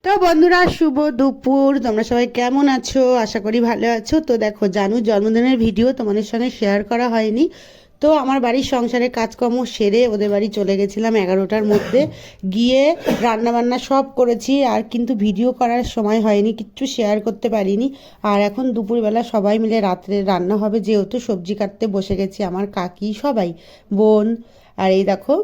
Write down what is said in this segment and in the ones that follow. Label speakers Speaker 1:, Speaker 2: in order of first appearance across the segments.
Speaker 1: তো বন্ধুরা, শুভ দুপুর। তোমরা সবাই কেমন আছো? আশা করি ভালো আছো। তো দেখো, জানুর জন্মদিনের ভিডিও তোমাদের সঙ্গে শেয়ার করা হয়নি। তো আমার বাড়ির সংসারে কাজকর্ম সেরে ওদের বাড়ি চলে গেছিলাম 11টার মধ্যে। গিয়ে রান্নাবান্না সব করেছি, আর কিন্তু ভিডিও করার সময় হয়নি, কিচ্ছু শেয়ার করতে পারিনি। আর এখন দুপুরবেলা সবাই মিলে রাত্রে রান্না হবে, যেহেতু সবজি কাটতে বসে গেছি আমার কাকি সবাই, বোন। আর এই দেখো,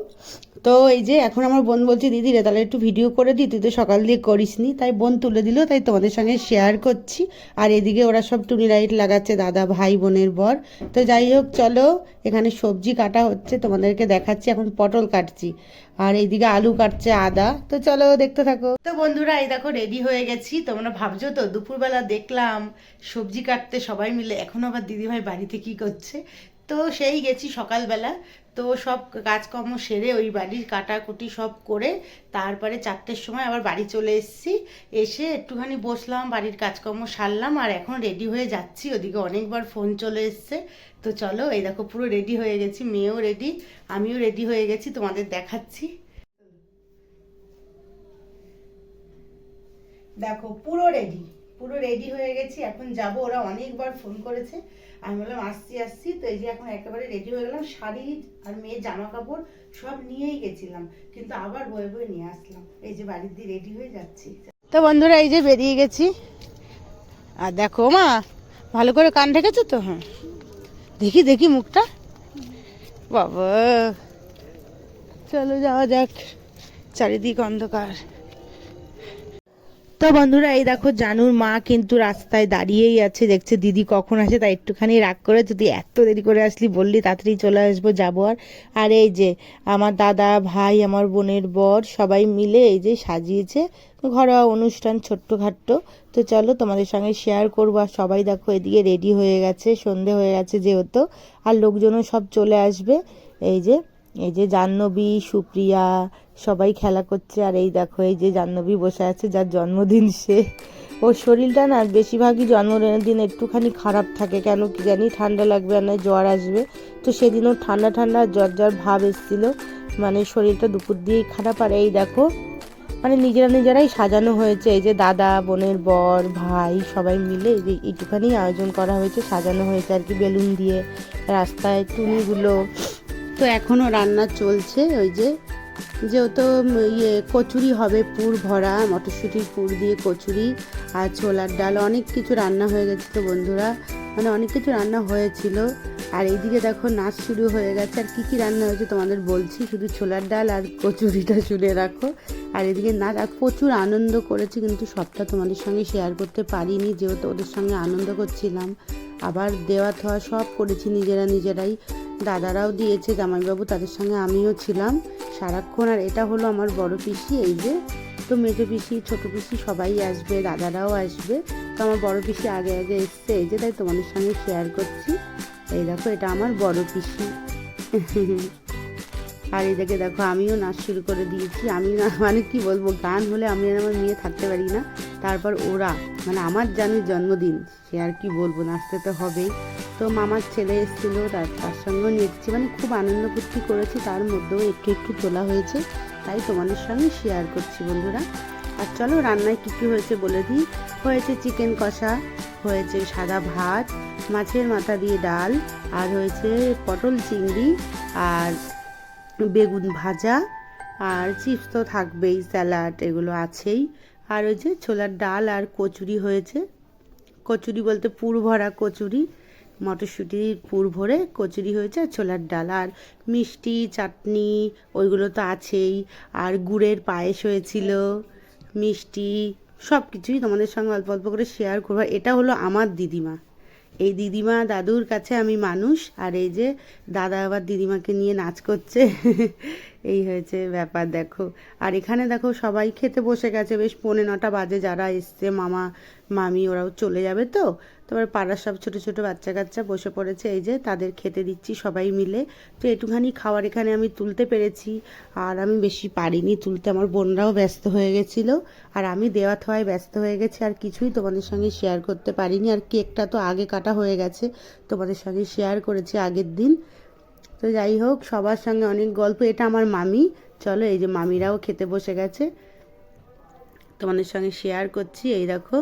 Speaker 1: তো এই যে এখন আমার বোন বলছে, দিদি রে তাহলে একটু ভিডিও করে দিই, তুই তো সকাল দিয়ে করিসনি। তাই বোন তুলে দিল, তাই তোমাদের সঙ্গে শেয়ার করছি। আর এদিকে ওরা সব টুনি লাইট লাগাচ্ছে, দাদা ভাই বোনের বর। তো যাই হোক, চলো, এখানে সবজি কাটা হচ্ছে, তোমাদেরকে দেখাচ্ছি। এখন পটল কাটছি, আর এইদিকে আলু কাটছে আদা। তো চলো দেখতে থাকো। তো বন্ধুরা, এই দেখো রেডি হয়ে গেছি। তোমরা ভাবছো তো দুপুরবেলা দেখলাম সবজি কাটতে সবাই মিলে, এখন আবার দিদিভাই বাড়িতে কি করছে। তো সেই গেছি সকালবেলা। তো সব কাজকর্ম সেরে ওই বাড়ির কাটাকুটি সব করে তারপরে 4টের সময় আবার বাড়ি চলে এসেছি। এসে একটুখানি বসলাম, বাড়ির কাজকর্ম সারলাম, আর এখন রেডি হয়ে যাচ্ছি। ওদিকে অনেকবার ফোন চলে এসছে। তো চলো, এই দেখো পুরো রেডি হয়ে গেছি, মেয়েও রেডি, আমিও রেডি হয়ে গেছি, তোমাদের দেখাচ্ছি। দেখো পুরো রেডি, পুরো রেডি হয়ে গেছি। এখন যাব, ওরা অনেকবার ফোন করেছে, আমি বললাম আসছি আসছি। তো এই যে এখন একেবারে রেডি হয়ে গেলাম, শাড়ি আর মেয়ের জামা কাপড় সব নিয়েই গেছিলাম, কিন্তু আবার বয়ে বয়ে নিয়ে আসলাম। এই যে বাড়ির দিয়ে রেডি হয়ে যাচ্ছি। তো বন্ধুরা, এই যে বেরিয়ে গেছি। আর দেখো মা, ভালো করে কান ঢেকেছো তো? হ্যাঁ, দেখি দেখি মুখটা। বাবা, চলো যাওয়া যাক, চারিদিক অন্ধকার। তো বন্ধুরা, এই দেখো জানুর মা কিন্তু রাস্তায় দাঁড়িয়েই আছে, দেখছে দিদি কখন আসে, তাই একটুখানি রাগ করে, যদি এত দেরি করে আসলি, বললি তাড়াতাড়ি চলে আসবো, যাবো। আর এই যে আমার দাদা ভাই, আমার বোনের বর, সবাই মিলে এই যে সাজিয়েছে ঘরোয়া অনুষ্ঠান ছোট্টখাট্ট। তো চলো তোমাদের সঙ্গে শেয়ার করবো। আর সবাই দেখো এদিকে রেডি হয়ে গেছে, সন্ধে হয়ে গেছে যেহেতু, আর লোকজনও সব চলে আসবে। এই যে এই যে জাহ্নবী, সুপ্রিয়া সবাই খেলা করছে। আর এই দেখো, এই যে জাহ্নবী বসে আছে, যার জন্মদিন সে, ওর শরীরটা না বেশিরভাগই জন্মদিনের দিন একটুখানি খারাপ থাকে, কেন কি জানি, ঠান্ডা লাগবে আর নয় জ্বর আসবে। তো সেদিনও ঠান্ডা ঠান্ডা জ্বর জ্বর ভাব এসেছিলো, মানে শরীরটা দুপুর দিয়েই খারাপ। আর এই দেখো, মানে নিজেরাই সাজানো হয়েছে। এই যে দাদা বোনের বর ভাই সবাই মিলে এই যে একটুখানি আয়োজন করা হয়েছে, সাজানো হয়েছে আর কি, বেলুন দিয়ে, রাস্তায় টুনিগুলো। তো এখনও রান্না চলছে। ওই যে যেহেতু কচুরি হবে, পুর ভরা মটরশুঁটির পুর দিয়ে কচুরি, আর ছোলার ডাল, অনেক কিছু রান্না হয়ে গেছিলো বন্ধুরা, মানে অনেক কিছু রান্না হয়েছিল। আর এইদিকে দেখো নাচ শুরু হয়ে গেছে। আর কী কী রান্না হয়েছে তোমাদের বলছি, শুধু ছোলার ডাল আর কচুরিটা শুনে রাখো। আর এদিকে নাচ, আর প্রচুর আনন্দ করেছি, কিন্তু সবটা তোমাদের সঙ্গে শেয়ার করতে পারিনি, যেহেতু ওদের সঙ্গে আনন্দ করছিলাম। আবার দেওয়া থোয়া সব করেছি নিজেরাই, দাদারাও দিয়েছে, জামাইবাবু, তাদের সঙ্গে আমিও ছিলাম সারাক্ষণ। আর এটা হলো আমার বড় পিসি, এই যে। তো মেজো পিসি, ছোটো পিসি সবাই আসবে, দাদারাও আসবে। তো আমার বড় পিসি আগে আগে এসছে, এই যে, তাই তোমাদের সঙ্গে শেয়ার করছি। এই দেখো, এটা আমার বড় পিসি। আর এদিকে দেখো, আমিও নাচ শুরু করে দিয়েছি। আমি না, মানে কি বলবো, গান হলে আমি আর আমার মেয়ে থাকতে পারি না। তারপর ওরা, মানে আমার জানির জন্মদিন, সে আর কি বলবো, নাচতে তো হবেই। তো মামার ছেলে এসেছিলো, তার সঙ্গেও নেচেছি, মানে খুব আনন্দ ফুর্তি করেছি, তার মধ্যেও একটু একটু তোলা হয়েছে, তাই তোমাদের সঙ্গে শেয়ার করছি বন্ধুরা। আর চলো রান্নায় কী কী হয়েছে বলে দিই। হয়েছে চিকেন কষা, হয়েছে সাদা ভাত, মাছের মাথা দিয়ে ডাল, আর হয়েছে পটল চিংড়ি, আর বেগুন ভাজা, আর চিপস তো থাকবেই, স্যালাড এগুলো আছেই। আর ওই যে ছোলার ডাল আর কচুরি হয়েছে। কচুরি বলতে পুর ভরা কচুরি, মটরশুঁটির পুর ভরে কচুরি হয়েছে, আর ছোলার ডাল, আর মিষ্টি চাটনি ওইগুলো তো আছেই। আর গুড়ের পায়েস হয়েছিল, মিষ্টি, সব কিছুই তোমাদের সঙ্গে অল্প অল্প করে শেয়ার করবো। এটা হলো আমার দিদিমা, এই দিদিমা দাদুর কাছে আমি মানুষ। আর এই যে দাদা আবার দিদিমাকে নিয়ে নাচ করছে। এই হয়েছে ব্যাপার দেখো। আর এখানে দেখো সবাই খেতে বসে গেছে, বেশ 9:45 বাজে, যারা এসছে মামা মামি ওরাও চলে যাবে। তো তারপর পাড়ার সব ছোটো ছোটো বাচ্চা কাচ্চা বসে পড়েছে, এই যে তাদের খেতে দিচ্ছি সবাই মিলে। তো একটুখানি খাবার এখানে আমি তুলতে পেরেছি, আর আমি বেশি পারিনি তুলতে, আমার বোনরাও ব্যস্ত হয়ে গেছিলো, আর আমি দেওয়া থোয়ায় ব্যস্ত হয়ে গেছি, আর কিছুই তোমাদের সঙ্গে শেয়ার করতে পারিনি। আর কেকটা তো আগে কাটা হয়ে গেছে, তোমাদের সঙ্গে শেয়ার করেছি আগের দিন। তো যাই হোক, সবার সঙ্গে অনেক গল্প। এটা আমার মামি, চলো এই যে মামিরাও খেতে বসে গেছে।
Speaker 2: তোমাদের সঙ্গে শেয়ার করছি। এই দেখো,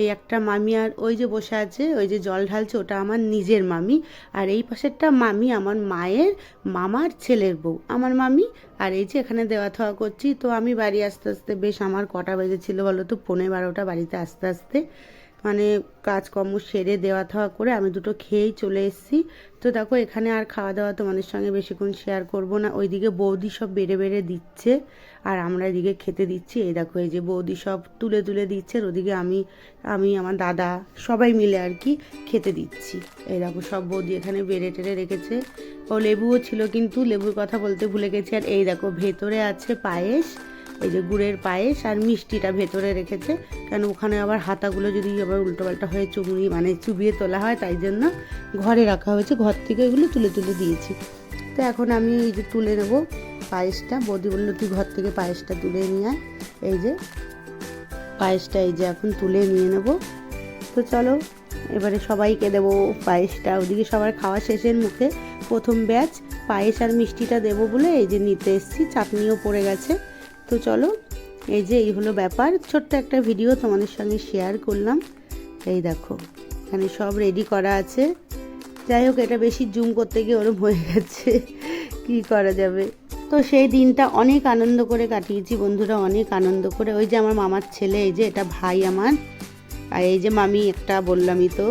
Speaker 2: এই একটা মামি আর ওই যে বসে আছে, ওই যে জল ঢালছে, ওটা আমার নিজের মামি। আর এই পাশেরটা মামি আমার মায়ের মামার ছেলের বউ, আমার মামি। আর এই যে এখানে দেওয়া থাওয়া করছি। তো আমি বাড়ি আস্তে আস্তে বেশ, আমার কটা বেজেছিল বলো তো, 11:15 বাড়িতে আস্তে আস্তে, মানে কাজকর্ম সেরে দেওয়া থাওয়া করে আমি দুটো খেয়েই চলে এসেছি। তো দেখো এখানে আর খাওয়া দাওয়া তোমাদের সঙ্গে বেশিক্ষণ শেয়ার করব না। ওইদিকে বৌদি সব বেড়ে বেড়ে দিচ্ছে আর আমরা এদিকে খেতে দিচ্ছি। এই দেখো, এই যে বৌদি সব তুলে তুলে দিচ্ছে, আর ওদিকে আমি আমার দাদা সবাই মিলে আর কি খেতে দিচ্ছি। এই দেখো সব বৌদি এখানে বেড়ে টেড়ে রেখেছে। ও লেবুও ছিল, কিন্তু লেবুর কথা বলতে ভুলে গেছি। আর এই দেখো ভেতরে আছে পায়েস, এই যে গুড়ের পায়েস, আর মিষ্টিটা ভেতরে রেখেছে, কেন ওখানে আবার হাতাগুলো যদি আবার উল্টোপাল্টা হয়ে চুবিয়ে তোলা হয়, তাই জন্য ঘরে রাখা হয়েছে। ঘর থেকে এগুলো তুলে তুলে দিয়েছি। তো এখন আমি এই যে তুলে নেবো পায়েসটা। বৌদি বললো তুই ঘর থেকে পায়েসটা তুলে নিয়ে আয়। এই যে পায়েসটা এই যে এখন তুলে নিয়ে নেব। তো চলো এবারে সবাইকে দেবো পায়েসটা। ওদিকে সবার খাওয়া শেষের মুখে প্রথম ব্যাচ পায়েস আর মিষ্টিটা দেবো বলে এই যে নিতে এসেছি। চাটনিও পড়ে গেছে। তো চলো, এই যে এই হলো ব্যাপার। ছোট্ট একটা ভিডিও তোমাদের সঙ্গে শেয়ার করলাম। এই দেখো এখানে সব রেডি করা আছে। যাই হোক, এটা বেশি জুম করতে গিয়ে ওরম হয়ে গেছে, কি করা যাবে। তো সেই দিনটা অনেক আনন্দ করে কাটিয়েছি বন্ধুরা, অনেক আনন্দ করে। ওই যে আমার মামার ছেলে, এই যে এটা ভাই আমার, আর এই যে মামি একটা বললামই তো,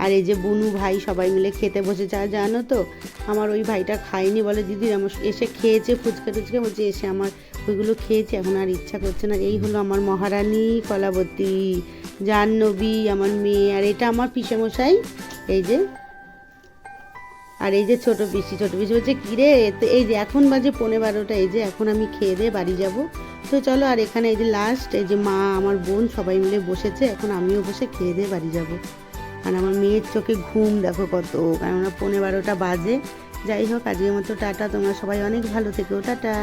Speaker 2: আর এই যে বুনু ভাই, সবাই মিলে খেতে বসেছে। আর জানো তো আমার ওই ভাইটা খায়নি, বলে দিদি আমার এসে খেয়েছে ফুচকা টুচকা, বলছে এসে আমার ওইগুলো খেয়েছে, এখন আর ইচ্ছা করছে না। এই হলো আমার মহারানী কলাবতী, জাহ্নবী আমার মেয়ে, আর এটা আমার পিসেমশাই। এই যে, আর এই যে ছোট পিসি বলছে কিরে, এই যে এখন বাজে 11:15, এই যে এখন আমি খেয়ে দিয়ে বাড়ি যাব। তো চলো, আর এখানে এই যে লাস্ট, এই যে মা আমার বোন সবাই মিলে বসেছে, এখন আমিও বসে খেয়ে দিয়ে বাড়ি যাব। আর আমার মেয়ের চোখে ঘুম দেখো কত, কেননা 11:15 বাজে। যাই হোক, আজকের মতো টাটা, তোমরা সবাই অনেক ভালো থেকো, টাটা।